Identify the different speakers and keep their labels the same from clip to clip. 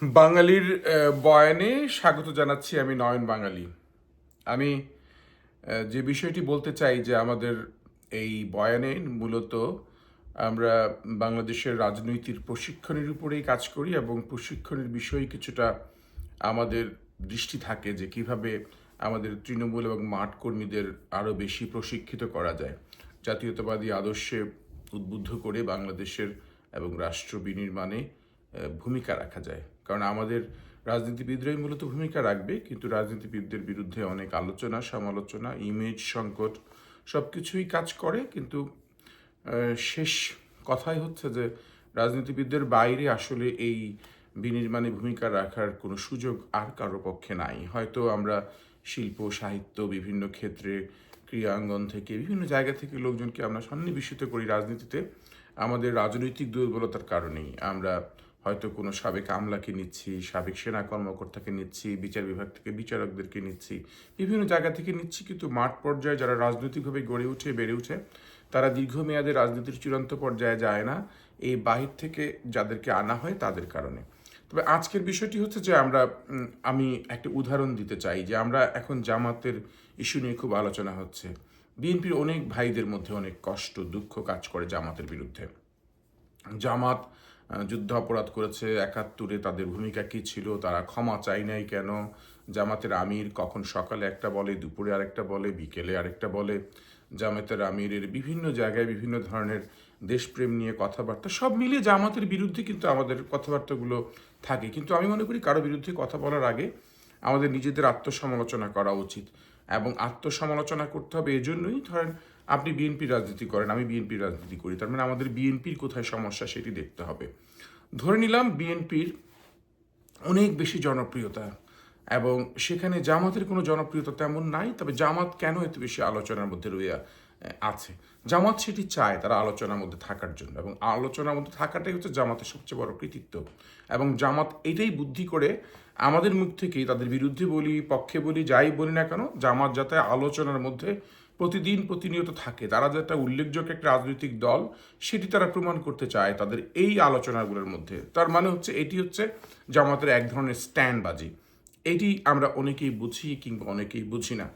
Speaker 1: বাঙালির বয়ানে স্বাগত জানাচ্ছি। আমি নয়ন বাঙালি। আমি যে বিষয়টি বলতে চাই যে আমাদের এই বয়ানে মূলত আমরা বাংলাদেশের রাজনৈতিক প্রশিক্ষণের উপরেই কাজ করি এবং প্রশিক্ষণের বিষয়ে কিছুটা আমাদের দৃষ্টি থাকে যে কিভাবে আমাদের তৃণমূল এবং মাঠ কর্মীদের আরও বেশি প্রশিক্ষিত করা যায়, জাতীয়তাবাদী আদর্শে উদ্বুদ্ধ করে বাংলাদেশের এবং রাষ্ট্র বিনির্মাণে ভূমিকা রাখা যায়। কারণ আমাদের রাজনীতিবিদরাই মূলত ভূমিকা রাখবে, কিন্তু রাজনীতিবিদদের বিরুদ্ধে অনেক আলোচনা সমালোচনা, ইমেজ সংকট সব কিছুই কাজ করে। কিন্তু শেষ কথাই হচ্ছে যে রাজনীতিবিদদের বাইরে আসলে এই বিনির্মাণে ভূমিকা রাখার কোনো সুযোগ আর কারো পক্ষে নাই। হয়তো আমরা শিল্প সাহিত্য বিভিন্ন ক্ষেত্রে ক্রীড়াঙ্গন থেকে বিভিন্ন জায়গা থেকে লোকজনকে আমরা সন্নিবেশিত করি রাজনীতিতে। আমাদের রাজনৈতিক দুর্বলতার কারণেই আমরা হয়তো কোনো সাবেক আমলাকে নিচ্ছি, সাবেক সেনা কর্মকর্তাকে নিচ্ছি, বিচার বিভাগ থেকে বিচারকদেরকে নিচ্ছি, বিভিন্ন জায়গা থেকে নিচ্ছি, কিন্তু মাঠ পর্যায়ে যারা রাজনৈতিকভাবে গড়ে উঠে বেড়ে উঠে তারা দীর্ঘমেয়াদে রাজনীতির চূড়ান্ত পর্যায়ে যায় না, এই বাহির থেকে যাদেরকে আনা হয় তাদের কারণে। তবে আজকের বিষয়টি হচ্ছে যে আমি একটা উদাহরণ দিতে চাই যে আমরা এখন জামাতের ইস্যু নিয়ে খুব আলোচনা হচ্ছে। বিএনপির অনেক ভাইদের মধ্যে অনেক কষ্ট দুঃখ কাজ করে জামাতের বিরুদ্ধে। জামাত যুদ্ধ অপরাধ করেছে, ৭১-এ তাদের ভূমিকা কী ছিল, তারা ক্ষমা চাই নাই কেন, জামাতের আমির কখন সকালে একটা বলে, দুপুরে আরেকটা বলে, বিকেলে আরেকটা বলে, জামাতের আমিরের বিভিন্ন জায়গায় বিভিন্ন ধরনের দেশপ্রেম নিয়ে কথাবার্তা, সব মিলিয়ে জামাতের বিরুদ্ধে কিন্তু আমাদের কথাবার্তাগুলো থাকে। কিন্তু আমি মনে করি কারো বিরুদ্ধে কথা বলার আগে আমাদের নিজেদের আত্মসমালোচনা করা উচিত। এবং আত্মসমালোচনা করতে হবে এজন্যই, ধরেন আপনি বিএনপির রাজনীতি করেন, আমি বিএনপির রাজনীতি করি, তার মানে আমাদের বিএনপির কোথায় সমস্যা সেটি দেখতে হবে। ধরে নিলাম বিএনপির অনেক বেশি জনপ্রিয়তা এবং সেখানে জামাতের কোনো জনপ্রিয়তা তেমন নাই, তবে জামাত কেন এত বেশি আলোচনার মধ্যে আছে? জামাত সেটি চায় তারা আলোচনার মধ্যে থাকার জন্য, এবং আলোচনার মধ্যে থাকাটাই হচ্ছে জামাতের সবচেয়ে বড় কৃতিত্ব। এবং জামাত এটাই বুদ্ধি করে আমাদের মুখ থেকেই, তাদের বিরুদ্ধে বলি পক্ষে বলি যাই বলি না কেন, জামাত যাতে আলোচনার মধ্যে প্রতিদিন প্রতিনিয়ত থাকে, তারা যে একটা উল্লেখযোগ্য একটা রাজনৈতিক দল সেটি তারা প্রমাণ করতে চায় তাদের এই আলোচনাগুলোর মধ্যে। তার মানে হচ্ছে এটি হচ্ছে জামাতের এক ধরনের স্ট্যান্ডবাজি। এটি আমরা অনেকেই বুঝি কিংবা অনেকেই বুঝি না।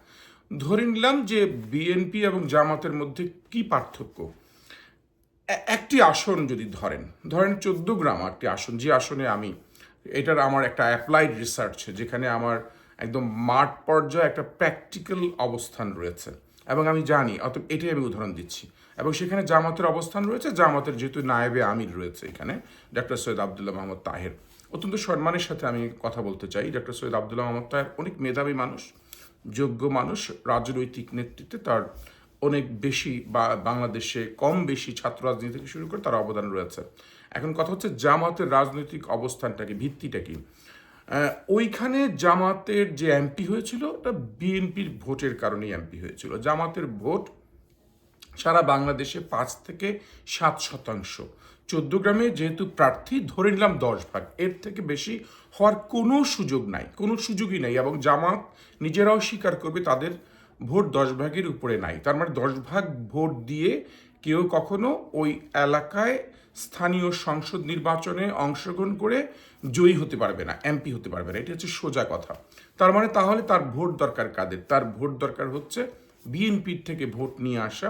Speaker 1: ধরে নিলাম যে বিএনপি এবং জামাতের মধ্যে কি পার্থক্য। একটি আসন যদি ধরেন ধরেন 14 গ্রাম একটি আসন, যে আসনে আমি, এটার আমার একটা অ্যাপ্লাইড রিসার্চ, যেখানে আমার একদম মাঠ পর্যায়ে একটা প্র্যাকটিক্যাল অবস্থান রয়েছে এবং আমি জানি, অতএব এটাই আমি উদাহরণ দিচ্ছি। এবং সেখানে জামাতের অবস্থান রয়েছে, জামাতের যেহেতু নায়েবে আমির রয়েছে এখানে ডক্টর সৈয়দ আবদুল্লাহ মোহাম্মদ তাহের। অত্যন্ত সম্মানের সাথে আমি কথা বলতে চাই, ডক্টর সৈয়দ আবদুল্লাহ মোহাম্মদ তাহের অনেক মেধাবী মানুষ, যোগ্য মানুষ, রাজনৈতিক নেতৃত্বে তার অনেক বেশি বা বাংলাদেশে কম বেশি ছাত্র রাজনীতি থেকে শুরু করে তার অবদান রয়েছে। এখন কথা হচ্ছে জামাতের রাজনৈতিক অবস্থানটা কি, ভিত্তিটা কি? ওইখানে জামাতের যে এমপি হয়েছিল ওটা বিএনপির ভোটের কারণেই এমপি হয়েছিল। জামাতের ভোট সারা বাংলাদেশে 5 থেকে 7%। 14 গ্রামে যেহেতু প্রার্থী ধরে নিলাম 10 ভাগ, এর থেকে বেশি হওয়ার কোনো সুযোগ নাই, কোনো সুযোগই নাই। এবং জামাত নিজেরাও স্বীকার করবে তাদের ভোট 10 ভাগের উপরে নাই। তার মানে 10 ভাগ ভোট দিয়ে কেউ কখনো ওই এলাকায় স্থানীয় সংসদ নির্বাচনে অংশগ্রহণ করে জয়ী হতে পারবে না, এমপি হতে পারবে না। এটি হচ্ছে সোজা কথা। তার মানে তাহলে তার ভোট দরকার কাদের? তার ভোট দরকার হচ্ছে বিএনপির থেকে ভোট নিয়ে আসা,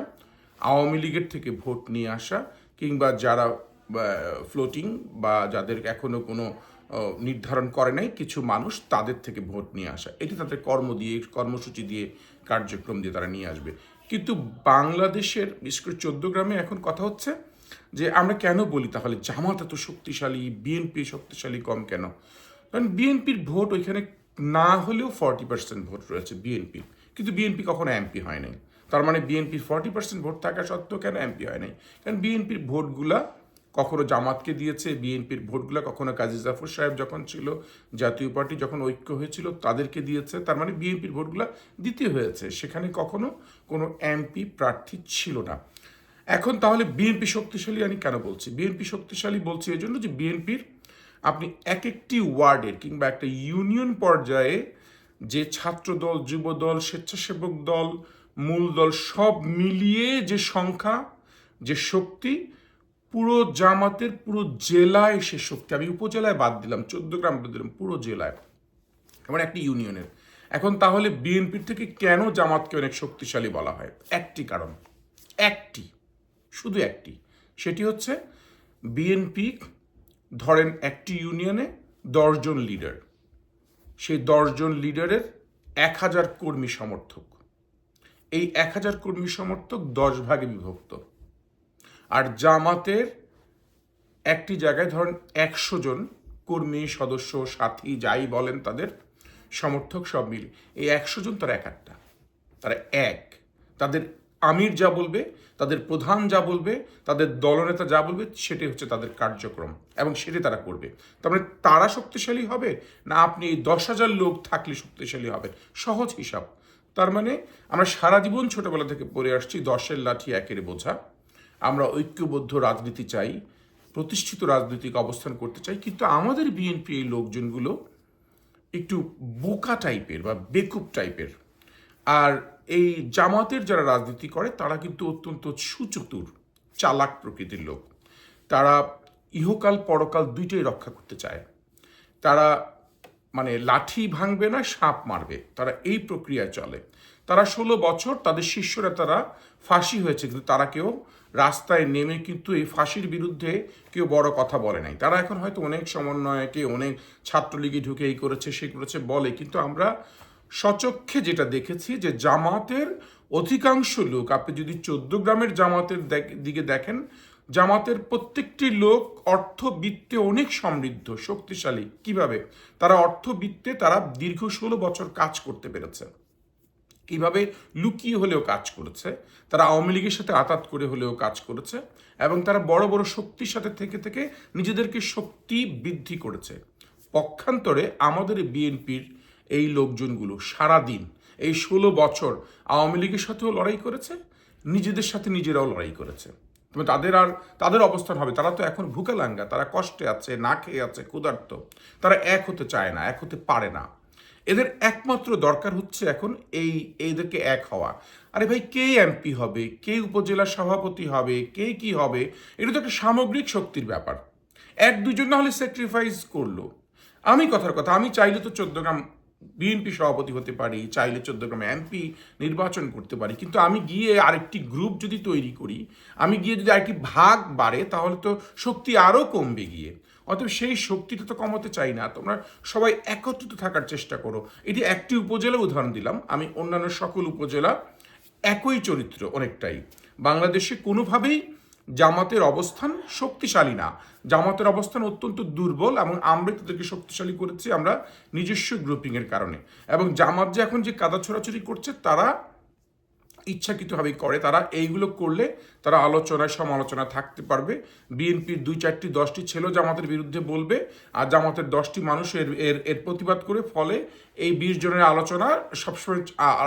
Speaker 1: আওয়ামী লীগের থেকে ভোট নিয়ে আসা, কিংবা যারা ফ্লোটিং বা যাদের এখনো কোনো নির্ধারণ করে নাই কিছু মানুষ, তাদের থেকে ভোট নিয়ে আসা। এটি তাদের কর্মসূচি দিয়ে কার্যক্রম দিয়ে তারা নিয়ে আসবে। কিন্তু বাংলাদেশের বিশেষ করে 14 গ্রামে এখন কথা হচ্ছে যে আমরা কেন বলি তাহলে জামাত এত শক্তিশালী, বিএনপি শক্তিশালী কম কেন? কারণ বিএনপির ভোট ওইখানে না হলেও 40% ভোট রয়েছে বিএনপির, কিন্তু বিএনপি কখনো এমপি হয় নাই। তার মানে বিএনপির 40% ভোট থাকা সত্ত্বেও কেন এমপি হয় নাই? কারণ বিএনপির ভোটগুলা কখনো জামাতকে দিয়েছে, বিএনপির ভোটগুলা কখনো কাজী জাফর সাহেব যখন ছিল, জাতীয় পার্টি যখন ঐক্য হয়েছিল তাদেরকে দিয়েছে। তার মানে বিএনপির ভোটগুলা দিতে হয়েছে, সেখানে কখনো কোনো এমপি প্রার্থী ছিল না। এখন তাহলে বিএনপি শক্তিশালী আমি কেন বলছি? বিএনপি শক্তিশালী বলছি এই জন্য যে বিএনপির আপনি এক একটি ওয়ার্ডের কিংবা একটা ইউনিয়ন পর্যায়ে যে ছাত্রদল, যুবদল, স্বেচ্ছাসেবক দল, মূল দল সব মিলিয়ে যে সংখ্যা, যে শক্তি, পুরো জামাতের পুরো জেলায় সে শক্তি, আমি উপজেলায় বাদ দিলাম, 14 গ্রাম বাদ দিলাম, পুরো জেলায়, এমন একটি ইউনিয়নের। এখন তাহলে বিএনপির থেকে কেন জামাতকে অনেক শক্তিশালী বলা হয়? একটি কারণ, একটি, শুধু একটি, সেটি হচ্ছে বিএনপি ধরেন একটি ইউনিয়নে 10 জন লিডার, সেই 10 জন লিডারের 1000 কর্মী সমর্থক, এই 1000 কর্মী সমর্থক 10 ভাগে বিভক্ত। আর জামাতের একটি জায়গায় ধরেন 100 জন কর্মী, সদস্য, সাথী, যাই বলেন তাদের সমর্থক সব মিলে, এই 100 জন তারা এক একটা, তারা এক, তাদের আমির যা বলবে, তাদের প্রধান যা বলবে, তাদের দলনেতা যা বলবে, সেটাই হচ্ছে তাদের কার্যক্রম এবং সেটাই তারা করবে। তার মানে তারা শক্তিশালী হবে না আপনি এই 10,000 লোক থাকলে শক্তিশালী হবে? সহজ হিসাব। তার মানে আমরা সারা জীবন ছোটবেলা থেকে পড়ে আসছি 10-এর লাঠি 1-এর বোঝা। আমরা ঐক্যবদ্ধ রাজনীতি চাই, প্রতিষ্ঠিত রাজনৈতিক অবস্থান করতে চাই, কিন্তু আমাদের বিএনপি এই লোকজনগুলো একটু বোকা টাইপের বা বেকুব টাইপের। আর এই জামাতের যারা রাজনীতি করে তারা কিন্তু অত্যন্ত সুচতুর, চালাক প্রকৃতির লোক। তারা ইহকাল পরকাল দুইটাই রক্ষা করতে চায়। তারা মানে লাঠি ভাঙবে না, সাপ মারবে, তারা এই প্রক্রিয়ায় চলে। তারা 16 বছর তাদের শিষ্যরা তারা ফাঁসি হয়েছে, কিন্তু তারা কেউ রাস্তায় নেমে কিন্তু এই ফাঁসির বিরুদ্ধে কেউ বড় কথা বলে নাই। তারা এখন হয়তো অনেক সমন্বয়কে, অনেক ছাত্রলীগে ঢুকে এই করেছে সে করেছে বলে, কিন্তু আমরা সচক্ষে যেটা দেখেছি যে জামাতের অধিকাংশ লোক, আপনি যদি 14 গ্রামের জামাতের দিকে দেখেন, জামাতের প্রত্যেকটি লোক অর্থবিত্তে অনেক সমৃদ্ধ, শক্তিশালী। কিভাবে? তারা অর্থবিত্তে তারা দীর্ঘ 16 বছর কাজ করতে পেরেছে, কিভাবে লুকিয়ে হলেও কাজ করেছে, তারা আওয়ামী লীগের সাথে আতাত করে হলেও কাজ করেছে, এবং তারা বড় বড় শক্তির সাথে থেকে থেকে নিজেদেরকে শক্তি বৃদ্ধি করেছে। পক্ষান্তরে আমাদের বিএনপির এই লোকজনগুলো সারাদিন এই 16 বছর আওয়ামী লীগের সাথেও লড়াই করেছে, নিজেদের সাথে নিজেরাও লড়াই করেছে। তবে তাদের অবস্থান হবে, তারা তো এখন ভুকালাঙ্গা, তারা কষ্টে আছে, না খেয়ে আছে, ক্ষুধার্ত, তারা এক হতে চায় না, এক হতে পারে না। এদের একমাত্র দরকার হচ্ছে এখন এদেরকে এক হওয়া। আরে ভাই, কে এমপি হবে, কে উপজেলার সভাপতি হবে, কে কি হবে, এটা তো একটা সামগ্রিক শক্তির ব্যাপার। 1-2 জন না হলে স্যাক্রিফাইস করলো। আমি কথার কথা, আমি চাইলে তো 14 গ্রাম বিএনপি সভাপতি হতে পারি, চাইলে 14 গ্রামে এমপি নির্বাচন করতে পারি, কিন্তু আমি গিয়ে আরেকটি গ্রুপ যদি তৈরি করি, আমি গিয়ে যদি আরেকটি ভাগ বাড়ে, তাহলে তো শক্তি আরও কমবে গিয়ে। অতএব সেই শক্তিটা তো কমাতে চাই না। তোমরা সবাই একত্রিত থাকার চেষ্টা করো। এটি একটি উপজেলা উদাহরণ দিলাম, আমি অন্যান্য সকল উপজেলা একই চরিত্র অনেকটাই। বাংলাদেশে কোনোভাবেই জামাতের অবস্থান শক্তিশালী না, জামাতের অবস্থান অত্যন্ত দুর্বল, এবং আমরা তাদেরকে শক্তিশালী করেছি আমরা নিজস্ব গ্রুপিংয়ের কারণে। এবং জামাত যে এখন যে কাদা ছোড়াছুড়ি করছে, তারা ইচ্ছাকৃতভাবেই করে। তারা এইগুলো করলে তারা আলোচনায় সমালোচনা থাকতে পারবে। বিএনপির 2-4টি 10টি ছেলেও জামাতের বিরুদ্ধে বলবে, আর জামাতের 10টি মানুষ এর প্রতিবাদ করে, ফলে এই 20 জনের আলোচনা সবসময়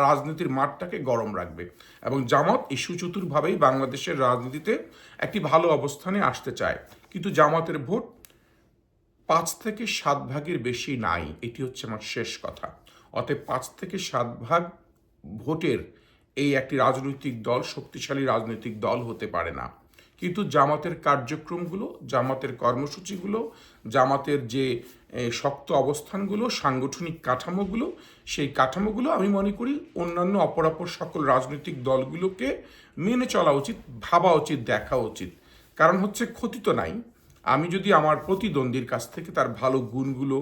Speaker 1: রাজনীতির মাঠটাকে গরম রাখবে। এবং জামাত এই সুচতুরভাবেই বাংলাদেশের রাজনীতিতে একটি ভালো অবস্থানে আসতে চায়, কিন্তু জামাতের ভোট 5 থেকে 7 ভাগের বেশি নাই, এটি হচ্ছে আমার শেষ কথা। অতএব 5 থেকে 7 ভাগ ভোটের এই একটি রাজনৈতিক দল শক্তিশালী রাজনৈতিক দল হতে পারে না। কিন্তু জামাতের কার্যক্রমগুলো, জামাতের কর্মসূচিগুলো, জামাতের যে শক্ত অবস্থানগুলো, সাংগঠনিক কাঠামোগুলো, সেই কাঠামোগুলো আমি মনে করি অন্যান্য অপরাপর সকল রাজনৈতিক দলগুলোকে মেনে চলা উচিত, ভাবা উচিত, দেখা উচিত। কারণ হচ্ছে ক্ষতি তো নাই। আমি যদি আমার প্রতিদ্বন্দ্বীর কাছ থেকে তার ভালো গুণগুলো,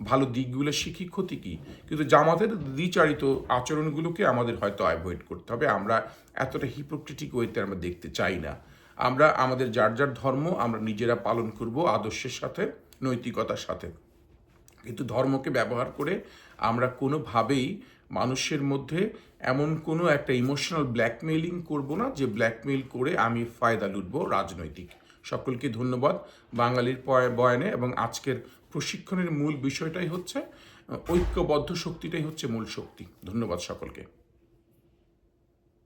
Speaker 1: ভালো দিকগুলো শিখি, ক্ষতি কী? কিন্তু জামাতের দ্বিচারিত আচরণগুলোকে আমাদের হয়তো অ্যাভয়েড করতে হবে। আমরা এতটা হিপোক্রেটিক ওয়েতে আমরা দেখতে চাই না। আমরা আমাদের যার যার ধর্ম আমরা নিজেরা পালন করব আদর্শের সাথে, নৈতিকতার সাথে, কিন্তু ধর্মকে ব্যবহার করে আমরা কোনোভাবেই মানুষের মধ্যে এমন কোনো একটা ইমোশনাল ব্ল্যাকমেইলিং করব না, যে ব্ল্যাকমেইল করে আমি ফায়দা লুটব রাজনৈতিক। সকলকে ধন্যবাদ বাঙালির বয়ানে। এবং আজকের প্রশিক্ষণের মূল বিষয়টাই হচ্ছে ঐক্যবদ্ধ শক্তিটাই হচ্ছে মূল শক্তি। ধন্যবাদ সকলকে।